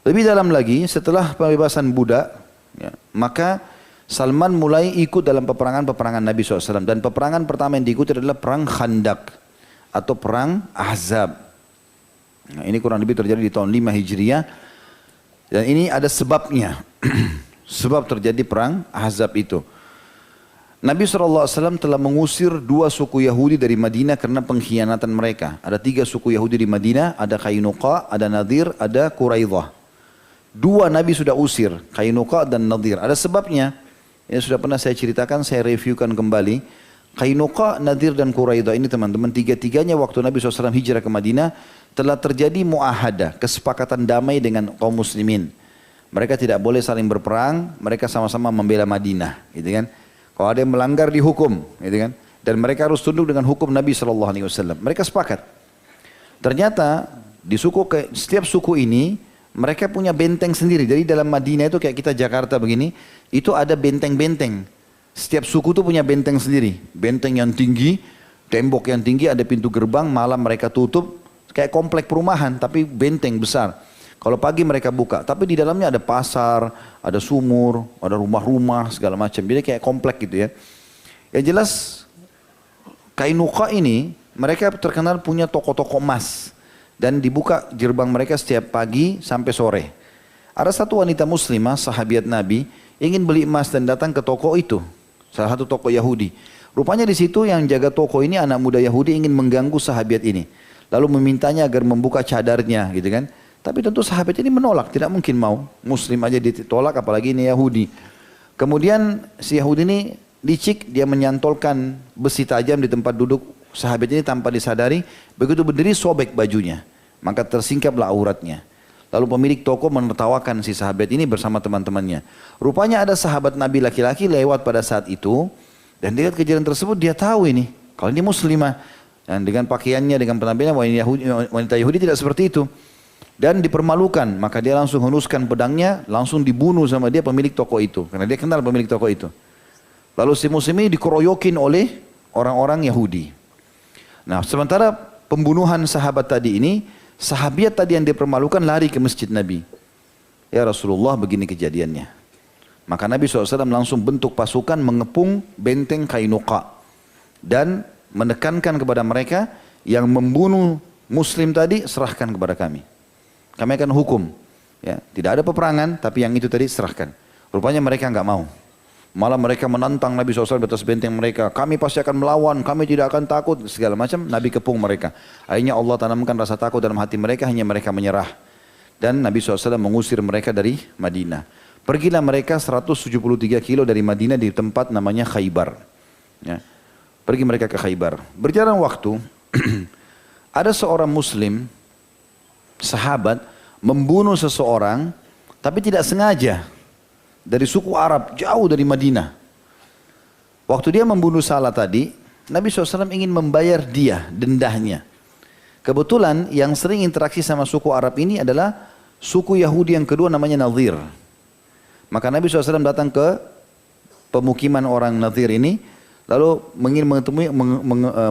Lebih dalam lagi, setelah pembebasan budak, ya, maka Salman mulai ikut dalam peperangan-peperangan Nabi SAW. Dan peperangan pertama yang diikuti adalah perang Khandak atau perang Ahzab. Nah, ini kurang lebih terjadi di tahun 5 Hijriah. Dan ini ada sebabnya. Sebab terjadi perang Ahzab itu. Nabi SAW telah mengusir 2 suku Yahudi dari Madinah karena pengkhianatan mereka. Ada 3 suku Yahudi di Madinah, ada Qainuqa, ada Nadir, ada Quraidah. 2 Nabi sudah usir, Qainuqa dan Nadir. Ada sebabnya, yang sudah pernah saya ceritakan, saya reviewkan kembali. Qainuqa, Nadir dan Quraidah ini teman-teman, 3-tiganya waktu Nabi SAW hijrah ke Madinah, telah terjadi mu'ahadah, kesepakatan damai dengan kaum muslimin. Mereka tidak boleh saling berperang, mereka sama-sama membela Madinah, gitu kan. Kalau ada yang melanggar dihukum, gitu kan. Dan mereka harus tunduk dengan hukum Nabi SAW. Mereka sepakat. Ternyata di setiap suku ini mereka punya benteng sendiri. Jadi dalam Madinah itu kayak kita Jakarta begini, itu ada benteng-benteng. Setiap suku itu punya benteng sendiri. Benteng yang tinggi, tembok yang tinggi, ada pintu gerbang, malam mereka tutup. Kayak komplek perumahan, tapi benteng besar. Kalau pagi mereka buka, tapi di dalamnya ada pasar, ada sumur, ada rumah-rumah, segala macam. Jadi kayak komplek gitu ya. Yang jelas, Qainuqa ini, mereka terkenal punya toko-toko emas. Dan dibuka gerbang mereka setiap pagi sampai sore. Ada satu wanita muslimah, sahabiat Nabi, ingin beli emas dan datang ke toko itu. Salah satu toko Yahudi. Rupanya di situ yang jaga toko ini, anak muda Yahudi ingin mengganggu sahabiat ini. Lalu memintanya agar membuka cadarnya gitu kan. Tapi tentu sahabat ini menolak, tidak mungkin mau. Muslim aja ditolak, apalagi ini Yahudi. Kemudian si Yahudi ini licik, dia menyantolkan besi tajam di tempat duduk sahabat ini tanpa disadari. Begitu berdiri sobek bajunya, maka tersingkaplah auratnya. Lalu pemilik toko menertawakan si sahabat ini bersama teman-temannya. Rupanya ada sahabat Nabi laki-laki lewat pada saat itu. Dan dia lihat kejadian tersebut, dia tahu ini. Kalau ini muslimah. Dan dengan pakaiannya, dengan penampilannya, wanita Yahudi tidak seperti itu. Dan dipermalukan, maka dia langsung henuskan pedangnya, langsung dibunuh sama dia pemilik toko itu. Karena dia kenal pemilik toko itu. Lalu si muslim ini dikeroyokin oleh orang-orang Yahudi. Nah, sementara pembunuhan sahabat tadi ini, sahabiat tadi yang dipermalukan lari ke masjid Nabi. Ya Rasulullah, begini kejadiannya. Maka Nabi SAW langsung bentuk pasukan mengepung benteng Qainuqa. Dan menekankan kepada mereka yang membunuh muslim tadi, serahkan kepada kami. Kami akan hukum. Ya, tidak ada peperangan, tapi yang itu tadi serahkan. Rupanya mereka enggak mau. Malah mereka menantang Nabi SAW di atas benteng mereka. Kami pasti akan melawan, kami tidak akan takut. Segala macam, Nabi kepung mereka. Akhirnya Allah tanamkan rasa takut dalam hati mereka, hanya mereka menyerah. Dan Nabi SAW mengusir mereka dari Madinah. Pergilah mereka 173 kilo dari Madinah di tempat namanya Khaybar. Ya. Pergi mereka ke Khaybar. Berjalan waktu, ada seorang muslim, sahabat, membunuh seseorang, tapi tidak sengaja. Dari suku Arab, jauh dari Madinah. Waktu dia membunuh salah tadi, Nabi SAW ingin membayar dia, dendahnya. Kebetulan yang sering interaksi sama suku Arab ini adalah suku Yahudi yang kedua namanya Nadir. Maka Nabi SAW datang ke pemukiman orang Nadir ini, lalu ingin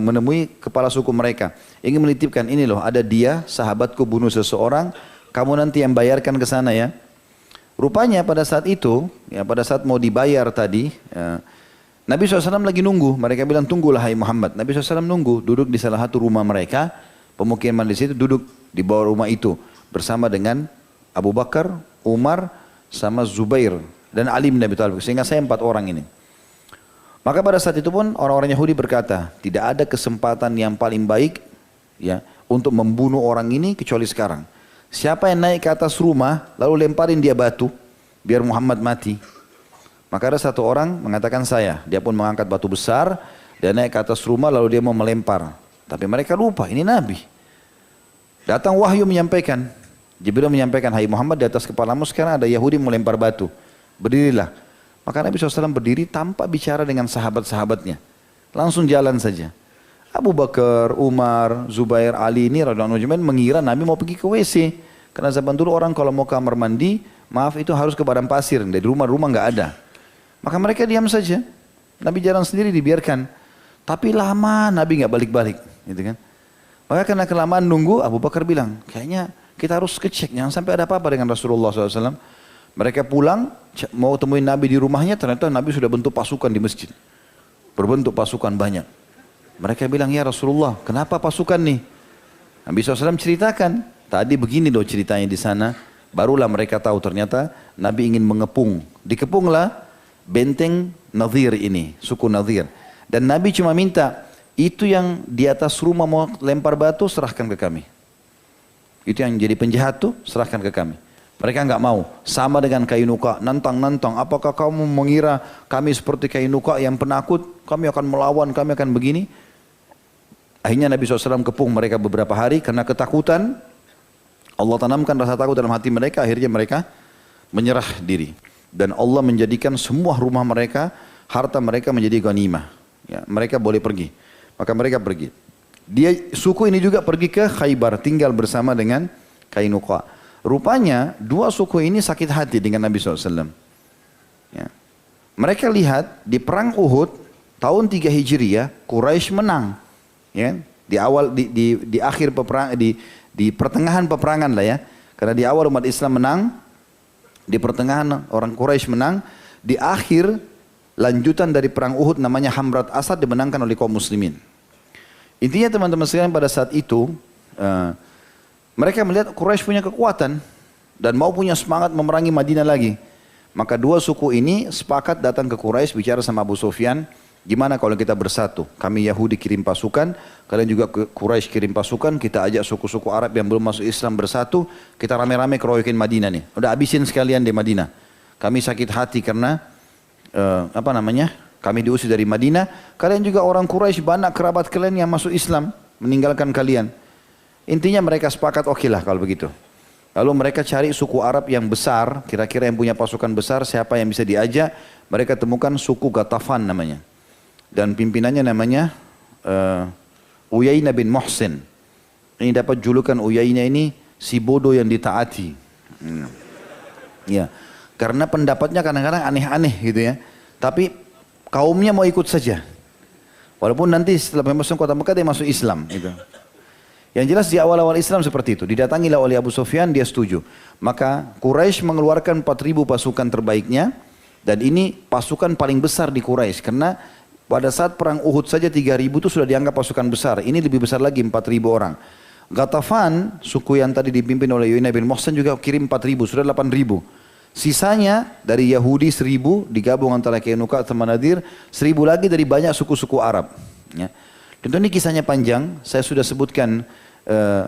menemui kepala suku mereka. Ingin menitipkan, ini loh ada dia, sahabatku bunuh seseorang, kamu nanti yang bayarkan ke sana ya. Rupanya pada saat itu, ya pada saat mau dibayar tadi, ya, Nabi SAW lagi nunggu. Mereka bilang, tunggulah hai Muhammad. Nabi SAW nunggu, duduk di salah satu rumah mereka, pemukiman di situ, duduk di bawah rumah itu bersama dengan Abu Bakar, Umar, sama Zubair dan Ali bin Abi Thalib. Sehingga saya 4 orang ini. Maka pada saat itu pun orang-orang Yahudi berkata, tidak ada kesempatan yang paling baik ya untuk membunuh orang ini kecuali sekarang. Siapa yang naik ke atas rumah lalu lemparin dia batu biar Muhammad mati. Maka ada satu orang mengatakan saya. Dia pun mengangkat batu besar dan naik ke atas rumah lalu dia mau melempar. Tapi mereka lupa ini Nabi. Datang wahyu menyampaikan. Jibril menyampaikan, hai Muhammad di atas kepalamu sekarang ada Yahudi melempar batu. Berdirilah. Maka Nabi SAW berdiri tanpa bicara dengan sahabat-sahabatnya. Langsung jalan saja. Abu Bakar, Umar, Zubair, Ali ini radhiyallahu anhum mengira Nabi mau pergi ke WC. Karena zaman dulu orang kalau mau kamar mandi, maaf itu harus ke padang pasir. Dari rumah-rumah nggak ada. Maka mereka diam saja. Nabi jalan sendiri dibiarkan. Tapi lama Nabi nggak balik-balik. Gitu kan. Maka karena kelamaan nunggu, Abu Bakar bilang, kayaknya Kita harus cek, jangan sampai ada apa-apa dengan Rasulullah SAW. Mereka pulang, mau temuin Nabi di rumahnya, ternyata Nabi sudah bentuk pasukan di masjid. Berbentuk pasukan banyak. Mereka bilang, ya Rasulullah, kenapa pasukan nih? Nabi SAW ceritakan, tadi begini loh ceritanya di sana. Barulah mereka tahu ternyata Nabi ingin mengepung. Dikepunglah benteng Nadir ini, suku Nadir. Dan Nabi cuma minta, itu yang di atas rumah mau lempar batu, serahkan ke kami. Itu yang jadi penjahat tuh, serahkan ke kami. Mereka nggak mau, sama dengan Kainuka, nantang-nantang. Apakah kamu mengira kami seperti Kainuka yang penakut? Kami akan melawan, kami akan begini. Akhirnya Nabi SAW kepung mereka beberapa hari karena ketakutan. Allah tanamkan rasa takut dalam hati mereka, akhirnya mereka menyerah diri. Dan Allah menjadikan semua rumah mereka, harta mereka menjadi ghanimah. Ya, mereka boleh pergi. Maka mereka pergi. Suku ini juga pergi ke Khaybar, tinggal bersama dengan Kainuka. Rupanya dua suku ini sakit hati dengan Nabi SAW. Ya. Mereka lihat di perang Uhud tahun 3 Hijriah, Quraisy menang. Ya. Di akhir peperang, di pertengahan peperangan lah ya. Karena di awal umat Islam menang, di pertengahan orang Quraisy menang, di akhir lanjutan dari perang Uhud namanya Hamrat Asad dimenangkan oleh kaum muslimin. Intinya teman-teman sekalian pada saat itu mereka melihat Quraisy punya kekuatan dan mau punya semangat memerangi Madinah lagi. Maka dua suku ini sepakat datang ke Quraisy bicara sama Abu Sufyan, gimana kalau kita bersatu? Kami Yahudi kirim pasukan, kalian juga Quraisy kirim pasukan, kita ajak suku-suku Arab yang belum masuk Islam bersatu, kita rame-rame keroyokin Madinah nih. Udah habisin sekalian di Madinah. Kami sakit hati karena kami diusir dari Madinah. Kalian juga orang Quraisy, banyak kerabat kalian yang masuk Islam, meninggalkan kalian. Intinya mereka sepakat, oke lah kalau begitu. Lalu mereka cari suku Arab yang besar, kira-kira yang punya pasukan besar, siapa yang bisa diajak. Mereka temukan suku Ghatafan namanya. Dan pimpinannya namanya Uyainah bin Muhsin. Ini dapat julukan Uyainah ini si bodoh yang ditaati. Ya, karena pendapatnya kadang-kadang aneh-aneh gitu ya. Tapi kaumnya mau ikut saja. Walaupun nanti setelah masuk kota Mekah dia masuk Islam gitu. Yang jelas di awal-awal Islam seperti itu. Didatangilah oleh Abu Sufyan, dia setuju. Maka Quraisy mengeluarkan 4.000 pasukan terbaiknya. Dan ini pasukan paling besar di Quraisy. Karena pada saat perang Uhud saja 3.000 itu sudah dianggap pasukan besar. Ini lebih besar lagi 4.000 orang. Ghatafan, suku yang tadi dipimpin oleh Uyainah bin Muhsin juga kirim 4.000, sudah 8.000. Sisanya dari Yahudi 1.000, digabung antara Kainuka sama Nadir. 1.000 lagi dari banyak suku-suku Arab. Ya. Tentu ini kisahnya panjang, saya sudah sebutkan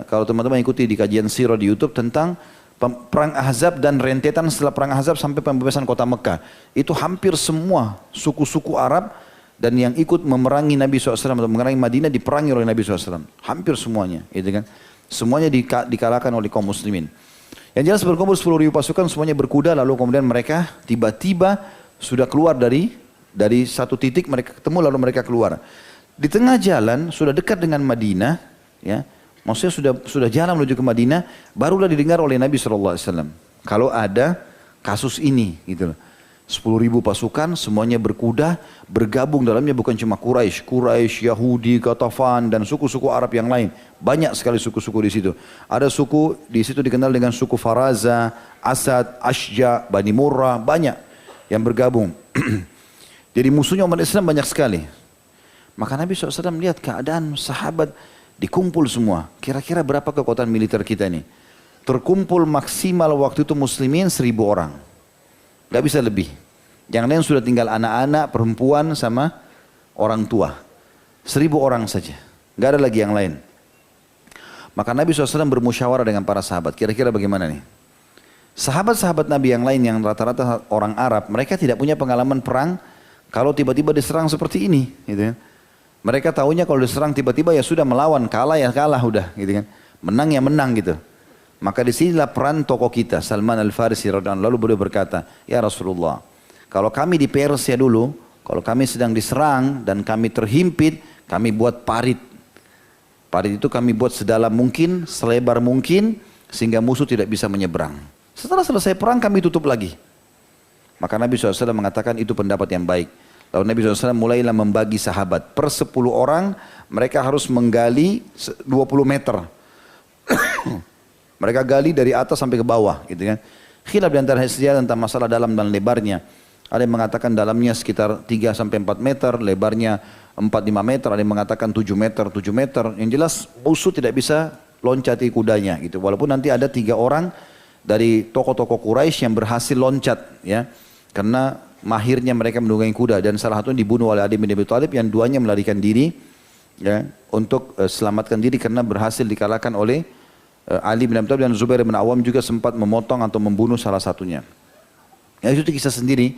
kalau teman-teman ikuti di kajian Sirah di YouTube tentang perang Ahzab dan rentetan setelah perang Ahzab sampai pembebasan kota Mekah. Itu hampir semua suku-suku Arab dan yang ikut memerangi Nabi SAW atau memerangi Madinah diperangi oleh Nabi SAW. Hampir semuanya, gitu kan? Semuanya dikalahkan oleh kaum muslimin. Yang jelas berkumpul 10.000 pasukan, semuanya berkuda, lalu kemudian mereka tiba-tiba sudah keluar dari satu titik, mereka ketemu lalu mereka keluar. Di tengah jalan, sudah dekat dengan Madinah, ya, maksudnya sudah jalan menuju ke Madinah, barulah didengar oleh Nabi SAW. Kalau ada kasus ini, gitu loh. 10.000 pasukan, semuanya berkuda, bergabung dalamnya bukan cuma Quraisy, Yahudi, Ghatafan, dan suku-suku Arab yang lain. Banyak sekali suku-suku di situ. Ada suku di situ dikenal dengan suku Faraza, Asad, Ashja, Bani Murrah, banyak yang bergabung. Jadi musuhnya umat Islam banyak sekali. Maka Nabi SAW melihat keadaan sahabat dikumpul semua. Kira-kira berapa kekuatan militer kita ini? Terkumpul maksimal waktu itu muslimin 1.000 orang. Gak bisa lebih. Yang lain sudah tinggal anak-anak, perempuan sama orang tua. 1.000 orang saja. Gak ada lagi yang lain. Maka Nabi SAW bermusyawarah dengan para sahabat. Kira-kira bagaimana nih? Sahabat-sahabat Nabi yang lain yang rata-rata orang Arab, mereka tidak punya pengalaman perang kalau tiba-tiba diserang seperti ini. Gitu ya. Mereka tahunya kalau diserang tiba-tiba ya sudah melawan, kalah ya kalah udah, gitu kan. Menang ya menang gitu. Maka disinilah peran tokoh kita, Salman Al-Farisi radhiyallahu anhu. Lalu beliau berkata, ya Rasulullah, kalau kami di Persia dulu, kalau kami sedang diserang dan kami terhimpit, kami buat parit. Parit itu kami buat sedalam mungkin, selebar mungkin, sehingga musuh tidak bisa menyeberang. Setelah selesai perang kami tutup lagi. Maka Nabi SAW mengatakan itu pendapat yang baik. Lalu Nabi SAW mulailah membagi sahabat. Per 10 orang mereka harus menggali 20 meter. Mereka gali dari atas sampai ke bawah gitu kan. Khilaf di antara sejarah tentang masalah dalam dan lebarnya. Ada yang mengatakan dalamnya sekitar 3 sampai 4 meter, lebarnya 4-5 meter, ada yang mengatakan 7 meter, 7 meter. Yang jelas musuh tidak bisa loncati kudanya gitu. Walaupun nanti ada 3 orang dari tokoh-tokoh Quraisy yang berhasil loncat ya. Karena mahirnya mereka menunggangi kuda dan salah satunya dibunuh oleh Adi bin Abi Thalib, yang duanya melarikan diri ya untuk selamatkan diri karena berhasil dikalahkan oleh Ali bin Abi Thalib, dan Zubair bin Awam juga sempat memotong atau membunuh salah satunya. Ya itu kisah sendiri.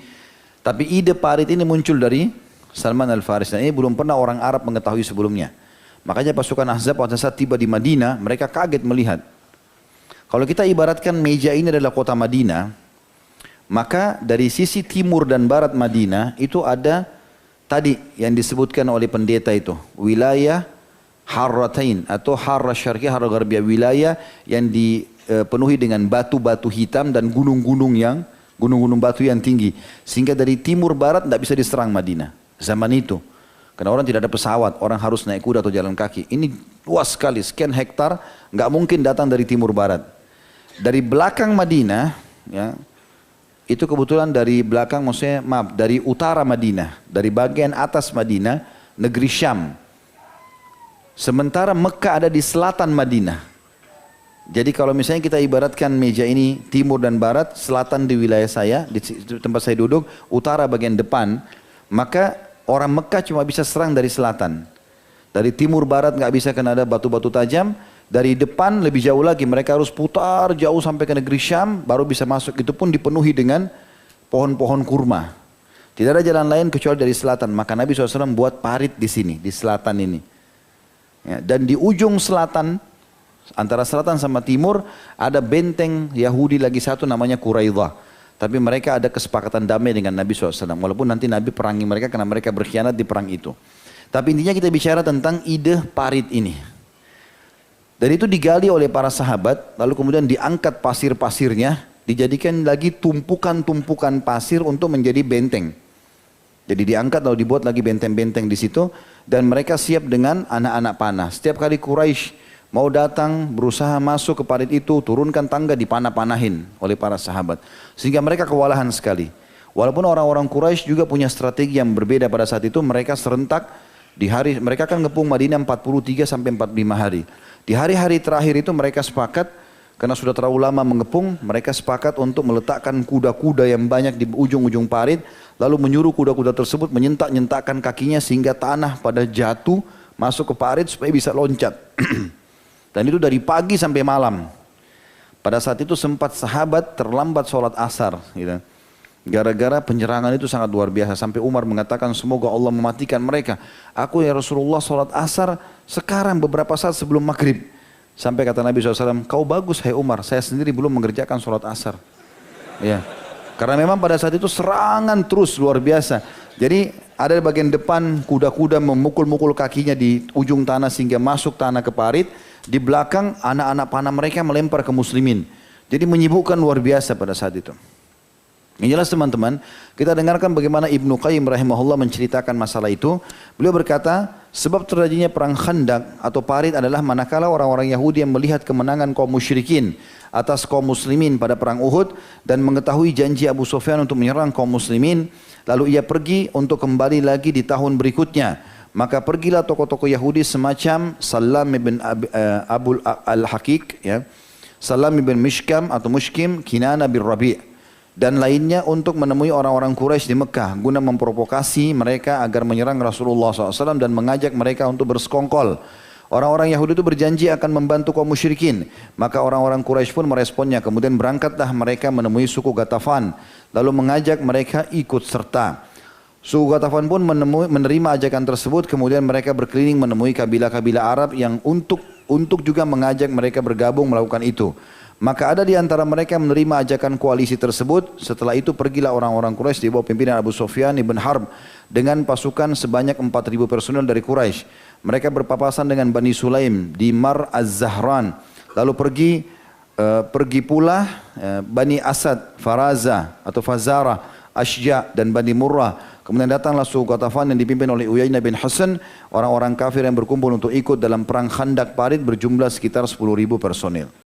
Tapi ide parit ini muncul dari Salman Al-Farisi, dan ini belum pernah orang Arab mengetahui sebelumnya. Makanya pasukan Ahzab pada saat tiba di Madinah, mereka kaget melihat. Kalau kita ibaratkan meja ini adalah kota Madinah, maka dari sisi timur dan barat Madinah itu ada tadi yang disebutkan oleh pendeta itu, wilayah Harratain atau Harra Syarqiyah, Harra Gharbiyah, wilayah yang dipenuhi dengan batu-batu hitam dan gunung-gunung batu yang tinggi, sehingga dari timur barat tidak bisa diserang Madinah zaman itu, karena orang tidak ada pesawat, orang harus naik kuda atau jalan kaki. Ini luas sekali, sekian hektar, nggak mungkin datang dari timur barat. Dari belakang Madinah, ya, itu kebetulan dari belakang, maksudnya maaf, dari utara Madinah, dari bagian atas Madinah, negeri Syam. Sementara Mekah ada di selatan Madinah. Jadi kalau misalnya kita ibaratkan meja ini timur dan barat, selatan di wilayah saya, di tempat saya duduk, utara bagian depan, maka orang Mekah cuma bisa serang dari selatan. Dari timur barat nggak bisa karena ada batu-batu tajam. Dari depan lebih jauh lagi, mereka harus putar jauh sampai ke negeri Syam, baru bisa masuk. Itu pun dipenuhi dengan pohon-pohon kurma. Tidak ada jalan lain kecuali dari selatan. Maka Nabi SAW buat parit di sini, di selatan ini. Ya, dan di ujung selatan, antara selatan sama timur, ada benteng Yahudi lagi satu namanya Quraidah. Tapi mereka ada kesepakatan damai dengan Nabi SAW. Walaupun nanti Nabi perangi mereka karena mereka berkhianat di perang itu. Tapi intinya kita bicara tentang ide parit ini. Dan itu digali oleh para sahabat, lalu kemudian diangkat pasir-pasirnya, dijadikan lagi tumpukan-tumpukan pasir untuk menjadi benteng. Jadi diangkat lalu dibuat lagi benteng-benteng di situ, dan mereka siap dengan anak-anak panah. Setiap kali Quraisy mau datang berusaha masuk ke parit itu, turunkan tangga, dipanah-panahin oleh para sahabat. Sehingga mereka kewalahan sekali. Walaupun orang-orang Quraisy juga punya strategi yang berbeda pada saat itu, mereka serentak di hari, mereka kan ngepung Madinah 43 sampai 45 hari. Di hari-hari terakhir itu mereka sepakat, karena sudah terlalu lama mengepung, mereka sepakat untuk meletakkan kuda-kuda yang banyak di ujung-ujung parit, lalu menyuruh kuda-kuda tersebut menyentak-nyentakkan kakinya sehingga tanah pada jatuh masuk ke parit supaya bisa loncat. Dan itu dari pagi sampai malam. Pada saat itu sempat sahabat terlambat sholat asar. Gitu. Gara-gara penyerangan itu sangat luar biasa. Sampai Umar mengatakan semoga Allah mematikan mereka. Aku ya Rasulullah sholat asar sekarang beberapa saat sebelum maghrib. Sampai kata Nabi SAW, kau bagus hai Umar, saya sendiri belum mengerjakan sholat asar. Ya. Karena memang pada saat itu serangan terus luar biasa. Jadi ada di bagian depan kuda-kuda memukul-mukul kakinya di ujung tanah sehingga masuk tanah ke parit. Di belakang anak-anak panah mereka melempar ke muslimin. Jadi menyibukkan luar biasa pada saat itu. Yang jelas teman-teman, kita dengarkan bagaimana Ibnu Qayyim rahimahullah menceritakan masalah itu. Beliau berkata, sebab terjadinya perang Khandaq atau parit adalah manakala orang-orang Yahudi yang melihat kemenangan kaum musyrikin atas kaum muslimin pada perang Uhud dan mengetahui janji Abu Sufyan untuk menyerang kaum muslimin, lalu ia pergi untuk kembali lagi di tahun berikutnya. Maka pergilah tokoh-tokoh Yahudi semacam Salam ibn Abul al-Haqiq, ya, Salam ibn Mishkam atau Mushkim, Kinana bin Rabi' dan lainnya untuk menemui orang-orang Quraisy di Mekah guna memprovokasi mereka agar menyerang Rasulullah SAW dan mengajak mereka untuk bersekongkol. Orang-orang Yahudi itu berjanji akan membantu kaum musyrikin. Maka orang-orang Quraisy pun meresponnya. Kemudian berangkatlah mereka menemui suku Ghatafan, lalu mengajak mereka ikut serta. Suku Ghatafan pun menerima ajakan tersebut. Kemudian mereka berkeliling menemui kabilah-kabilah Arab yang untuk juga mengajak mereka bergabung melakukan itu. Maka ada di antara mereka menerima ajakan koalisi tersebut. Setelah itu pergilah orang-orang Quraisy di bawah pimpinan Abu Sufyan ibn Harb dengan pasukan sebanyak 4.000 personel dari Quraisy. Mereka berpapasan dengan Bani Sulaim di Mar Az-Zahran. Lalu pergi pula Bani Asad, Faraza atau Fazara, Ashja dan Bani Murrah. Kemudian datanglah suku Ghatafan yang dipimpin oleh Uyainah bin Hasan, orang-orang kafir yang berkumpul untuk ikut dalam perang Khandaq parit berjumlah sekitar 10.000 personil.